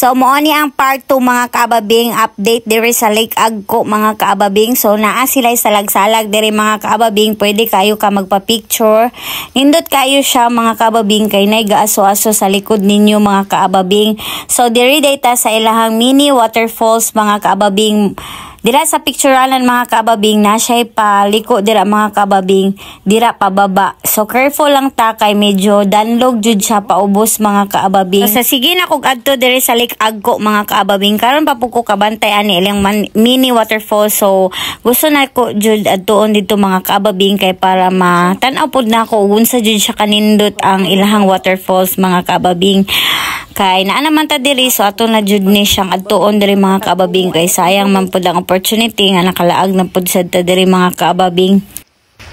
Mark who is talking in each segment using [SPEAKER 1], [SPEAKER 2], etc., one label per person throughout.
[SPEAKER 1] So mo ni ang part 2 mga kaababing, update diri sa Lake Agco mga kaababing. So naa sila salag-salag diri mga kaababing, pwede kayo ka magpa-picture. Nindot kayo siya mga kaababing kay nay gaaso-aso sa likod ninyo mga kaababing. So diri data sa ilahang mini waterfalls mga kaababing. Dira sa picturalan mga kaababing na siya paliko dira mga kaababing, dira pababa. So careful lang ta kay medyo danlog jud siya paubos mga kaababing. So sige na kog adto diri sa Lake Agco mga kaababing, karon pa po ko kabantay ani ilang mini waterfall. So gusto na ko jud adtoon dito mga kaababing kay para matanaw pod na ko unsa jud siya kanindot ang ilahang waterfalls mga kaababing. Kay naa naman ta diri, so ato na jud ni siyang adtuon diri mga kaababing kay sayang man pud ang opportunity nga nakalaag na pud sad ta diri mga kaababing.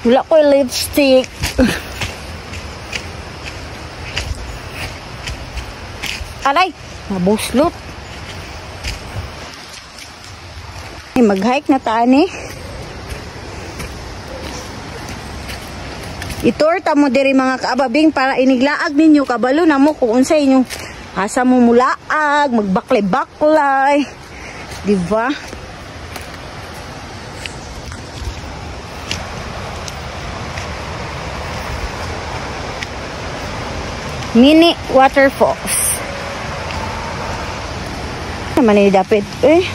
[SPEAKER 2] Wala ko lipstick.
[SPEAKER 1] Aray, mabuslot. Mag-hike na ta ani. Itur ta mo diri mga kaababing para iniglaag ninyo kabalo na mo kung unsa inyo asa mo mulaag, magbaklay-baklay. Diba? Mini waterfalls. Naman ni dapat eh.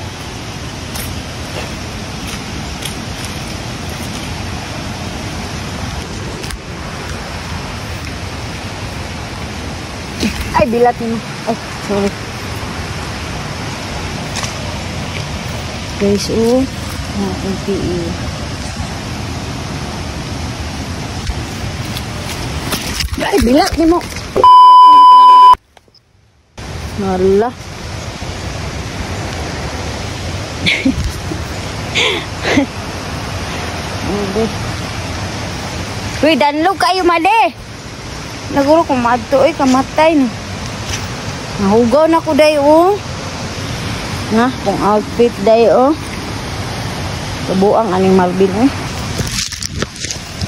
[SPEAKER 1] Ay, bilat mo. Oh, sorry. Guys, oh. LPE. Ay, bilat mo. Wala. Uy, danlog kayo mali. Naguro kung madto ay kamatay na. Nahugaw na ko day oh. Nga, kung outfit day oh. Kabuang aning Marvin eh.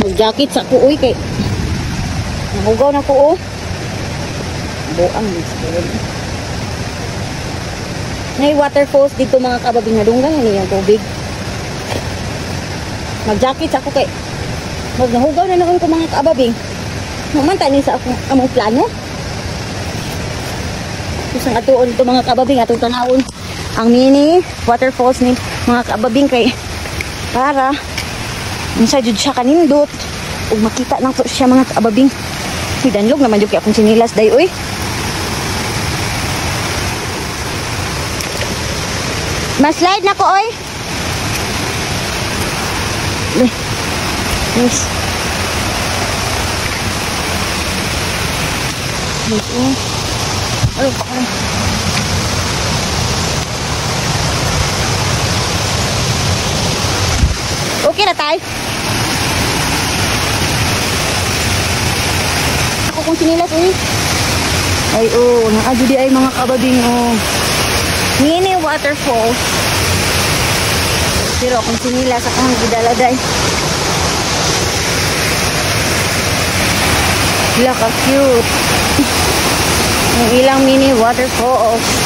[SPEAKER 1] Mag-jacket sa ko uy kay. Nahugaw na ko oh. Kabuang din. May waterfalls dito mga kababing na dunggan. Ano yung tubig? Mag-jacket sa ko kay. Nahugaw na naman ko mga kababing. Mamanta ni sa among plano. Isang atuon ito mga kababing atong tanawon ang mini waterfalls ni mga kababing kay para unsa jud siya kanindot ug makita nang to siya mga kababing. Danlog naman jud kay akong sinilas day oy. Mas-slide na ko oy. Yes. Ano pa kayo? Okay na tayo. Ako kung sinilas eh. Ay oh, nakadudi ay mga kababing oh. Mini waterfall. Pero kung sinilas ako ang gidaladay. Wala ka cute. Ang ilang mini waterfalls.